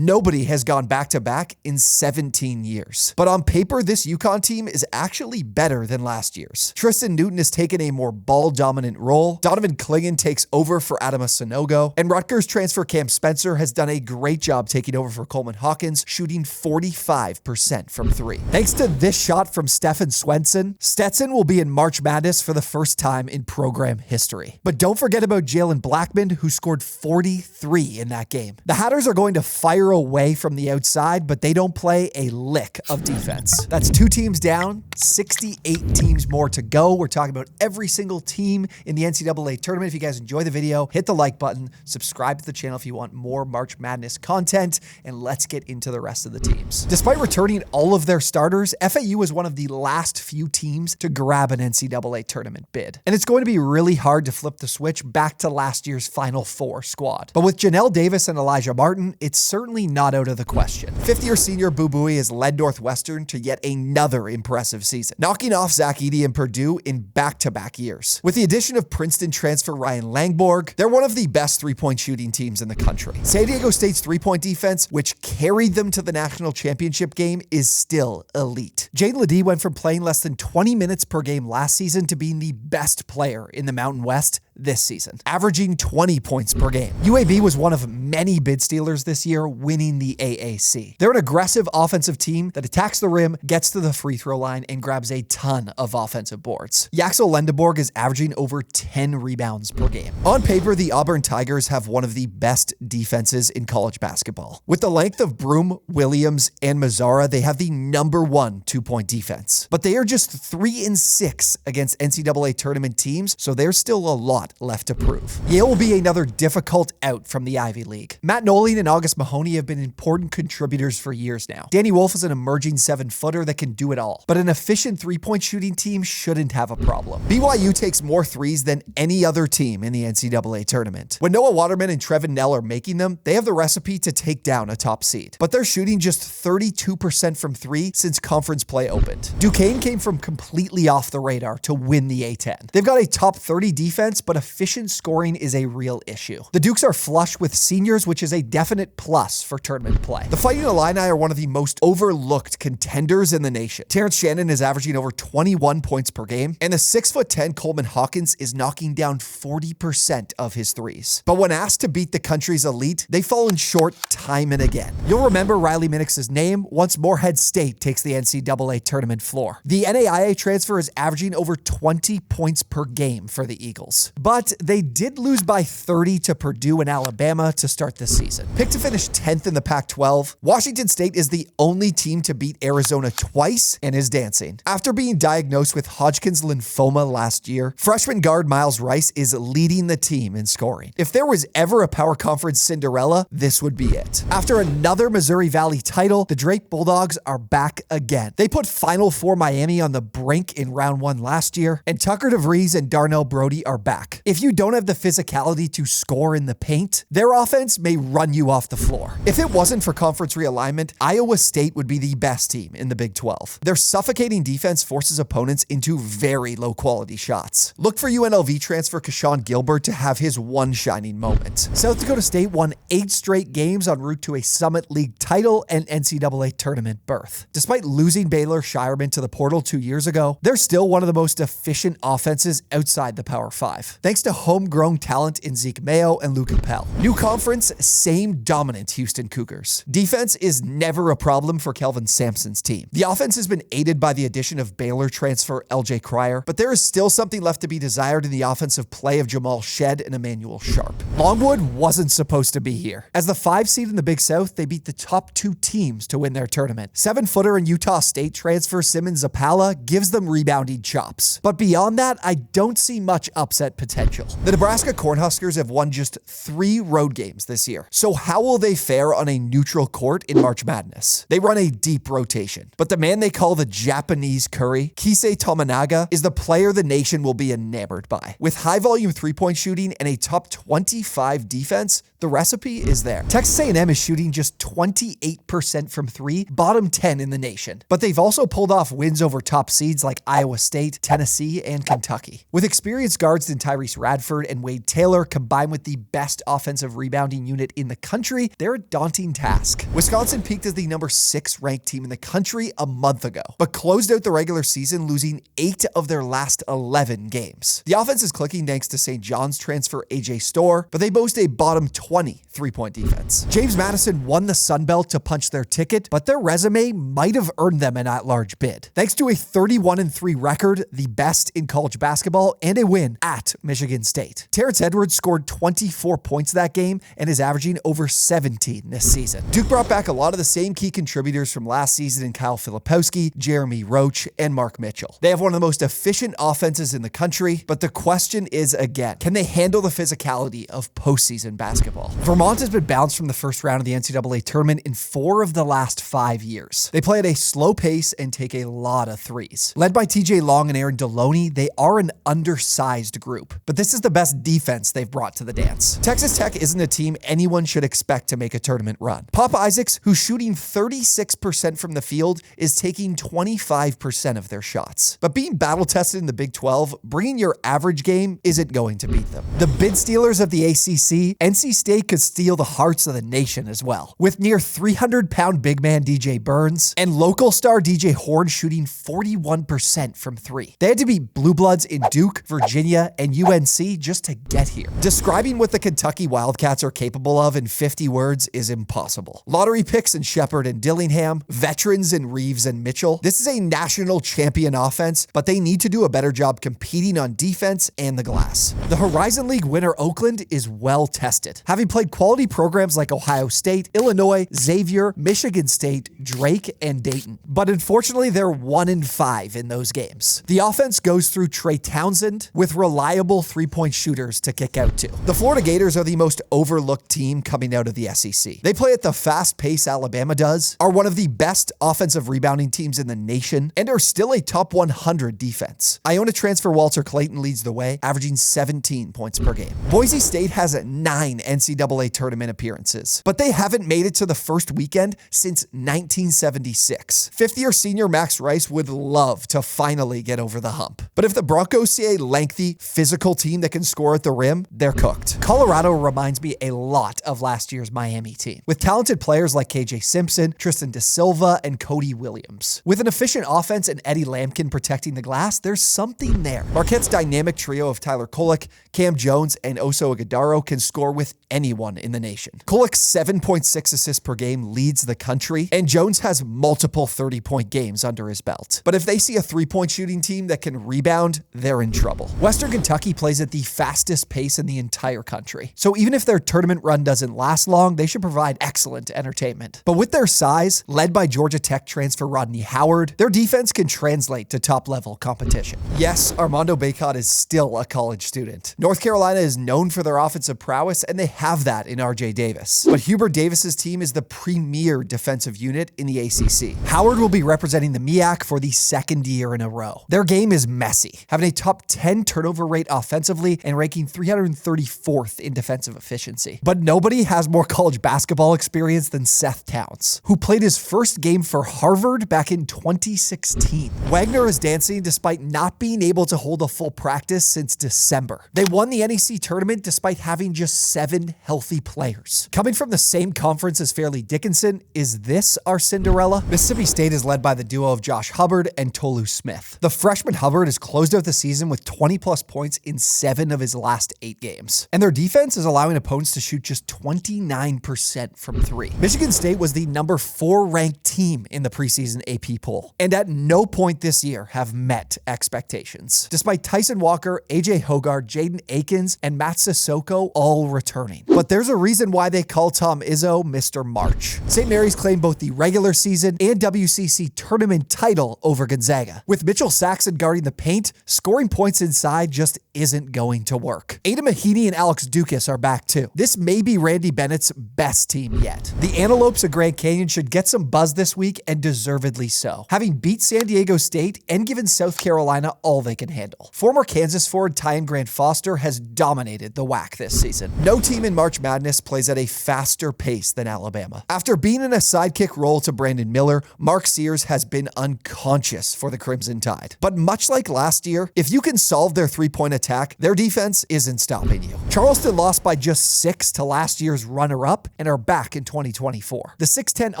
Nobody has gone back-to-back in 17 years. But on paper, this UConn team is actually better than last year's. Tristan Newton has taken a more ball-dominant role. Donovan Clingan takes over for Adama Sanogo. And Rutgers transfer Cam Spencer has done a great job taking over for Coleman Hawkins, shooting 45% from three. Thanks to this shot from Stefan Swenson, Stetson will be in March Madness for the first time in program history. But don't forget about Jalen Blackman, who scored 43 in that game. The Hatters are going to fire away from the outside, but they don't play a lick of defense. That's 2 teams down, 68 teams more to go. We're talking about every single team in the NCAA tournament. If you guys enjoy the video, hit the like button, subscribe to the channel if you want more March Madness content, and let's get into the rest of the teams. Despite returning all of their starters, FAU was one of the last few teams to grab an NCAA tournament bid. And it's going to be really hard to flip the switch back to last year's Final Four squad. But with Janelle Davis and Elijah Martin, it's certainly not out of the question. Fifth-year senior Boo Buie has led Northwestern to yet another impressive season, knocking off Zach Edey and Purdue in back-to-back years. With the addition of Princeton transfer Ryan Langborg, they're one of the best three-point shooting teams in the country. San Diego State's three-point defense, which carried them to the national championship game, is still elite. Jane Ledee went from playing less than 20 minutes per game last season to being the best player in the Mountain West this season, averaging 20 points per game. UAB was one of many bid stealers this year, winning the AAC. They're an aggressive offensive team that attacks the rim, gets to the free throw line, and grabs a ton of offensive boards. Yaxel Lendeborg is averaging over 10 rebounds per game. On paper, the Auburn Tigers have one of the best defenses in college basketball. With the length of Broom, Williams, and Mazzara, they have the #1 two-point defense. But they are just 3-6 against NCAA tournament teams, so there's still a lot left to prove. Yale will be another difficult out from the Ivy League. Matt Nolan and August Mahoney have been important contributors for years now. Danny Wolf is an emerging 7-footer that can do it all, but an efficient three-point shooting team shouldn't have a problem. BYU takes more threes than any other team in the NCAA tournament. When Noah Waterman and Trevin Nell are making them, they have the recipe to take down a top seed. But they're shooting just 32% from three since conference play opened. Duquesne came from completely off the radar to win the A-10. They've got a top 30 defense, but efficient scoring is a real issue. The Dukes are flush with seniors, which is a definite plus for tournament play. The Fighting Illini are one of the most overlooked contenders in the nation. Terrence Shannon is averaging over 21 points per game, and the 6'10" Coleman Hawkins is knocking down 40% of his threes. But when asked to beat the country's elite, they've fallen short time and again. You'll remember Riley Minix's name once Morehead State takes the NCAA tournament floor. The NAIA transfer is averaging over 20 points per game for the Eagles. But they did lose by 30 to Purdue and Alabama to start the season. Picked to finish 10th in the Pac-12, Washington State is the only team to beat Arizona twice and is dancing. After being diagnosed with Hodgkin's lymphoma last year, freshman guard Miles Rice is leading the team in scoring. If there was ever a Power Conference Cinderella, this would be it. After another Missouri Valley title, the Drake Bulldogs are back again. They put Final Four Miami on the brink in round 1 last year, and Tucker DeVries and Darnell Brody are back. If you don't have the physicality to score in the paint, their offense may run you off the floor. If it wasn't for conference realignment, Iowa State would be the best team in the Big 12. Their suffocating defense forces opponents into very low quality shots. Look for UNLV transfer Keshawn Gilbert to have his one shining moment. South Dakota State won 8 straight games en route to a Summit League title and NCAA tournament berth. Despite losing Baylor Shireman to the portal 2 years ago, they're still one of the most efficient offenses outside the Power 5, thanks to homegrown talent in Zeke Mayo and Luke Appel. New conference, same dominant Houston Cougars. Defense is never a problem for Kelvin Sampson's team. The offense has been aided by the addition of Baylor transfer LJ Cryer, but there is still something left to be desired in the offensive play of Jamal Shed and Emmanuel Sharp. Longwood wasn't supposed to be here. As the 5 seed in the Big South, they beat the top 2 teams to win their tournament. 7-footer and Utah State transfer Simmons Zapala gives them rebounding chops. But beyond that, I don't see much upset potential. The Nebraska Cornhuskers have won just 3 road games this year. So how will they fare on a neutral court in March Madness? They run a deep rotation, but the man they call the Japanese Curry, Kisei Tominaga, is the player the nation will be enamored by. With high volume 3-point shooting and a top 25 defense, The recipe is there. Texas A&M is shooting just 28% from three, bottom 10 in the nation. But they've also pulled off wins over top seeds like Iowa State, Tennessee, and Kentucky. With experienced guards in Tyrese Radford and Wade Taylor, combined with the best offensive rebounding unit in the country, they're a daunting task. Wisconsin peaked as the number 6 ranked team in the country a month ago, but closed out the regular season losing 8 of their last 11 games. The offense is clicking thanks to St. John's transfer AJ Storr, but they boast a bottom 20 three-point defense. James Madison won the Sun Belt to punch their ticket, but their resume might have earned them an at-large bid. Thanks to a 31-3 record, the best in college basketball, and a win at Michigan State. Terrence Edwards scored 24 points that game and is averaging over 17 this season. Duke brought back a lot of the same key contributors from last season in Kyle Filipowski, Jeremy Roach, and Mark Mitchell. They have one of the most efficient offenses in the country, but the question is again, can they handle the physicality of postseason basketball? Vermont has been bounced from the first round of the NCAA tournament in 4 of the last 5 years. They play at a slow pace and take a lot of threes. Led by TJ Long and Aaron Deloney, they are an undersized group, but this is the best defense they've brought to the dance. Texas Tech isn't a team anyone should expect to make a tournament run. Pop Isaacs, who's shooting 36% from the field, is taking 25% of their shots. But being battle-tested in the Big 12, bringing your average game isn't going to beat them. The bid stealers of the ACC, NC State could steal the hearts of the nation as well. With near 300-pound big man DJ Burns and local star DJ Horn shooting 41% from three. They had to beat Blue Bloods in Duke, Virginia, and UNC just to get here. Describing what the Kentucky Wildcats are capable of in 50 words is impossible. Lottery picks in Shepard and Dillingham, veterans in Reeves and Mitchell. This is a national champion offense, but they need to do a better job competing on defense and the glass. The Horizon League winner Oakland is well tested, having played quality programs like Ohio State, Illinois, Xavier, Michigan State, Drake, and Dayton. But unfortunately, they're 1-5 in those games. The offense goes through Trey Townsend with reliable three-point shooters to kick out to. The Florida Gators are the most overlooked team coming out of the SEC. They play at the fast pace Alabama does, are one of the best offensive rebounding teams in the nation, and are still a top 100 defense. Iona transfer Walter Clayton leads the way, averaging 17 points per game. Boise State has 9 NCAA tournament appearances, but they haven't made it to the first weekend since 1976. Fifth-year senior Max Rice would love to finally get over the hump. But if the Broncos see a lengthy, physical team that can score at the rim, they're cooked. Colorado reminds me a lot of last year's Miami team, with talented players like KJ Simpson, Tristan Da Silva, and Cody Williams. With an efficient offense and Eddie Lampkin protecting the glass, there's something there. Marquette's dynamic trio of Tyler Kolek, Cam Jones, and Oso Ighodaro can score with anyone in the nation. Kolek's 7.6 assists per game leads the country, and Jones has multiple 30-point games under his belt. But if they see a three-point shooting team that can rebound, they're in trouble. Western Kentucky plays at the fastest pace in the entire country. So even if their tournament run doesn't last long, they should provide excellent entertainment. But with their size, led by Georgia Tech transfer Rodney Howard, their defense can translate to top-level competition. Yes, Armando Bacot is still a college student. North Carolina is known for their offensive prowess, and they have that in RJ Davis. But Hubert Davis's team is the premier defensive unit in the ACC. Howard will be representing the MEAC for the second year in a row. Their game is messy, having a top 10 turnover rate offensively and ranking 334th in defensive efficiency. But nobody has more college basketball experience than Seth Towns, who played his first game for Harvard back in 2016. Wagner is dancing despite not being able to hold a full practice since December. They won the NEC tournament despite having just 7 healthy players. Coming from the same conference as Fairleigh Dickinson, is this our Cinderella? Mississippi State is led by the duo of Josh Hubbard and Tolu Smith. The freshman Hubbard has closed out the season with 20-plus points in 7 of his last 8 games. And their defense is allowing opponents to shoot just 29% from 3. Michigan State was the number 4 ranked team in the preseason AP poll, and at no point this year have met expectations. Despite Tyson Walker, AJ Hogarth, Jaden Akins, and Matt Sissoko all returning. But there's a reason why they call Tom Izzo Mr. March. St. Mary's claimed both the regular season and WCC tournament title over Gonzaga. With Mitchell Saxon guarding the paint, scoring points inside just isn't going to work. Ada Mahini and Alex Dukas are back too. This may be Randy Bennett's best team yet. The Antelopes of Grand Canyon should get some buzz this week, and deservedly so, having beat San Diego State and given South Carolina all they can handle. Former Kansas forward Tyan Grant Foster has dominated the WAC this season. No team in in March Madness plays at a faster pace than Alabama. After being in a sidekick role to Brandon Miller, Mark Sears has been unconscious for the Crimson Tide. But much like last year, if you can solve their three-point attack, their defense isn't stopping you. Charleston lost by just 6 to last year's runner-up and are back in 2024. The 6'10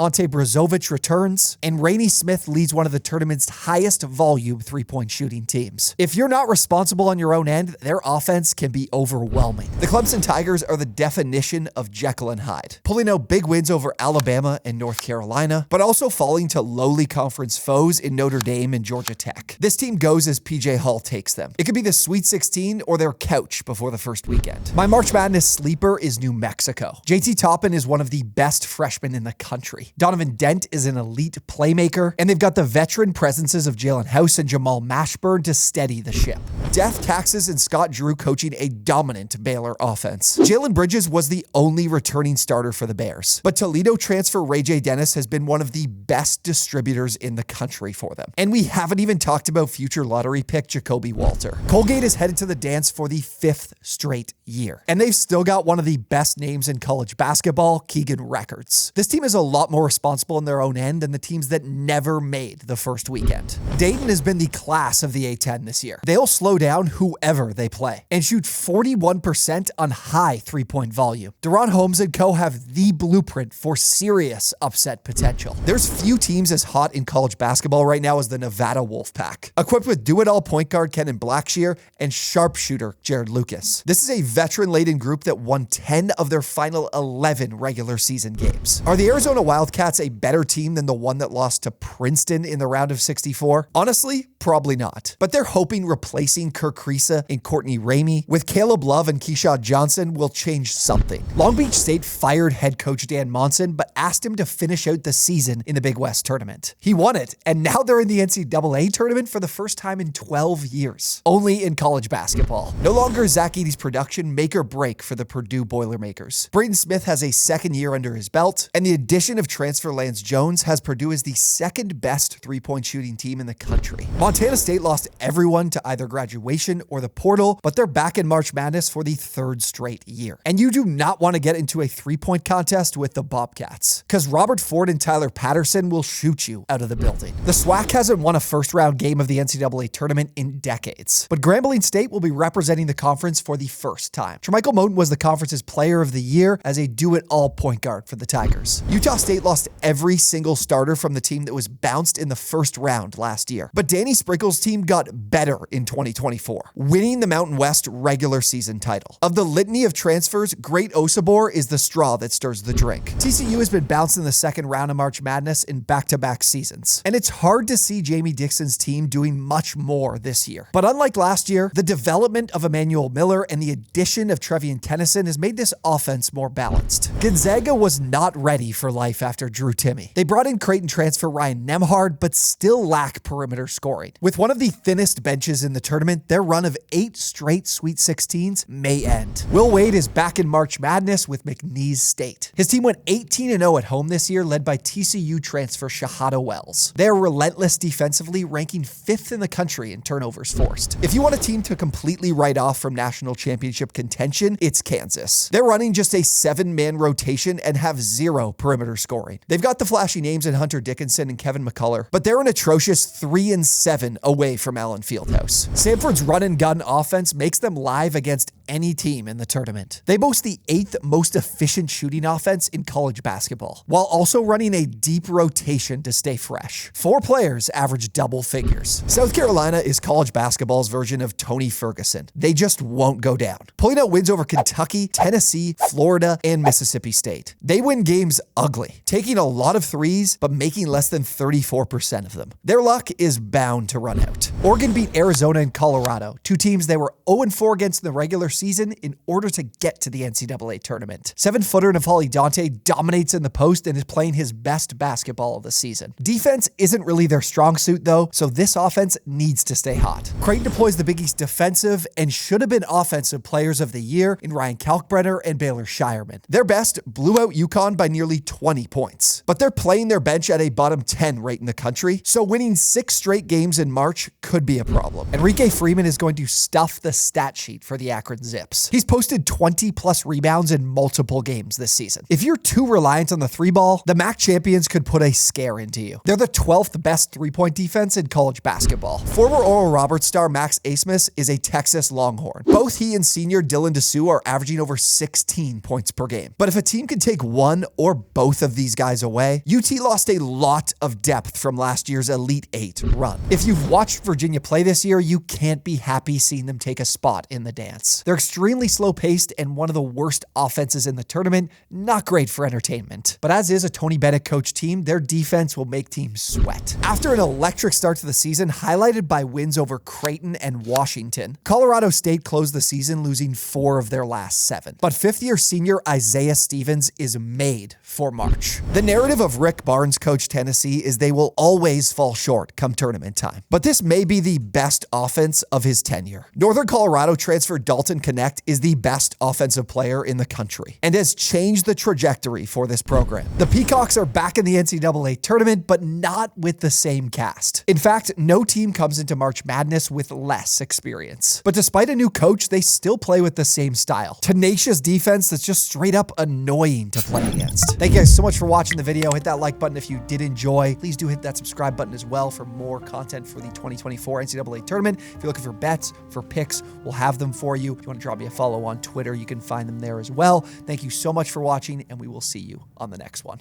Ante Brazovic returns, and Rainey Smith leads one of the tournament's highest volume three-point shooting teams. If you're not responsible on your own end, their offense can be overwhelming. The Clemson Tigers are the definition of Jekyll and Hyde, pulling out big wins over Alabama and North Carolina, but also falling to lowly conference foes in Notre Dame and Georgia Tech. This team goes as PJ Hall takes them. It could be the Sweet 16 or their couch before the first weekend. My March Madness sleeper is New Mexico. JT Toppin is one of the best freshmen in the country. Donovan Dent is an elite playmaker, and they've got the veteran presences of Jalen House and Jamal Mashburn to steady the ship. Death Taxes and Scott Drew coaching a dominant Baylor offense. Jalen Bridges was the only returning starter for the Bears, but Toledo transfer Ray J. Dennis has been one of the best distributors in the country for them. And we haven't even talked about future lottery pick Jacoby Walter. Colgate is headed to the dance for the 5th straight year, and they've still got one of the best names in college basketball, Keegan Records. This team is a lot more responsible in their own end than the teams that never made the first weekend. Dayton has been the class of the A-10 this year. They'll slow down whoever they play and shoot 41% on high three-point volume. Deron Holmes and co have the blueprint for serious upset potential. There's few teams as hot in college basketball right now as the Nevada Wolfpack, equipped with do-it-all point guard Kenan Blackshear and sharpshooter Jared Lucas. This is a veteran-laden group that won 10 of their final 11 regular season games. Are the Arizona Wildcats a better team than the one that lost to Princeton in the round of 64? Honestly, probably not. But they're hoping replacing Kirk Kriisa and Courtney Ramey with Caleb Love and Keyshawn Johnson will change something. Long Beach State fired head coach Dan Monson, but asked him to finish out the season in the Big West tournament. He won it, and now they're in the NCAA tournament for the first time in 12 years. Only in college basketball. No longer Zach Edey's production make or break for the Purdue Boilermakers. Braden Smith has a second year under his belt, and the addition of transfer Lance Jones has Purdue as the second best three-point shooting team in the country. Montana State lost everyone to either graduation or the portal, but they're back in March Madness for the 3rd straight year. And you do not want to get into a three-point contest with the Bobcats, because Robert Ford and Tyler Patterson will shoot you out of the building. The SWAC hasn't won a first-round game of the NCAA tournament in decades, but Grambling State will be representing the conference for the first time. Tremichael Moten was the conference's player of the year as a do-it-all point guard for the Tigers. Utah State lost every single starter from the team that was bounced in the first round last year, but Danny Sprinkle's team got better in 2024, winning the Mountain West regular season title. Of the litany of transfers, Great Osabor is the straw that stirs the drink. TCU has been bounced in the second round of March Madness in back-to-back seasons, and it's hard to see Jamie Dixon's team doing much more this year. But unlike last year, the development of Emmanuel Miller and the addition of Trevian Tennyson has made this offense more balanced. Gonzaga was not ready for life after Drew Timme. They brought in Creighton transfer Ryan Nembhard, but still lack perimeter scoring. With one of the thinnest benches in the tournament, their run of 8 straight Sweet 16s may end. Will Wade is back in March Madness with McNeese State. His team went 18-0 at home this year, led by TCU transfer Shahada Wells. They are relentless defensively, ranking 5th in the country in turnovers forced. If you want a team to completely write off from national championship contention, it's Kansas. They're running just a 7-man rotation and have 0 perimeter scoring. They've got the flashy names in Hunter Dickinson and Kevin McCullough, but they're an atrocious 3-7 away from Allen Fieldhouse. Samford's run-and-gun offense makes them live against any team in the tournament. They boast the 8th most efficient shooting offense in college basketball, while also running a deep rotation to stay fresh. 4 players average double figures. South Carolina is college basketball's version of Tony Ferguson. They just won't go down, pulling out wins over Kentucky, Tennessee, Florida, and Mississippi State. They win games ugly, taking a lot of threes, but making less than 34% of them. Their luck is bound to run out. Oregon beat Arizona and Colorado, 2 teams they were 0-4 against in the regular season in order to get to the NCAA tournament. 7-footer Nafali Dante dominates in the post and is playing his best basketball of the season. Defense isn't really their strong suit though, so this offense needs to stay hot. Creighton deploys the Big East defensive and should have been offensive players of the year in Ryan Kalkbrenner and Baylor Shireman. Their best blew out UConn by nearly 20 points, but they're playing their bench at a bottom 10 rate in the country, so winning 6 straight games in March could be a problem. Enrique Freeman is going to stuff the stat sheet for the Akron Zips. He's posted 20+ plus rebounds in multiple games this season. If you're too reliant on the three ball, the MAC champions could put a scare into you. They're the 12th best three-point defense in college basketball. Former Oral Roberts star Max Abmas is a Texas Longhorn. Both he and senior Dylan Dessou are averaging over 16 points per game. But if a team can take one or both of these guys away, UT lost a lot of depth from last year's Elite Eight run. If you've watched Virginia play this year, you can't be happy seeing them take a spot in the dance. They're extremely slow-paced and one of the worst offenses in the tournament, not great for entertainment. But as is a Tony Bennett coach team, their defense will make teams sweat. After an electric start to the season, highlighted by wins over Creighton and Washington, Colorado State closed the season losing 4 of their last 7. But fifth-year senior Isaiah Stevens is made for March. The narrative of Rick Barnes' coach Tennessee is they will always fall short come tournament time. But this may be the best offense of his tenure. Northern Colorado transfer Dalton Connect is the best offensive player in the country and has changed the trajectory for this program. The Peacocks are back in the NCAA tournament, but not with the same cast. In fact, no team comes into March Madness with less experience. But despite a new coach, they still play with the same style. Tenacious defense that's just straight up annoying to play against. Thank you guys so much for watching the video. Hit that like button if you did enjoy. Please do hit that subscribe button as well for more content for the 2024 NCAA tournament. If you're looking for bets, for picks, we'll have them for you. If you want to drop me a follow on Twitter, you can find them there as well. Thank you so much for watching, and we will see you on the next one.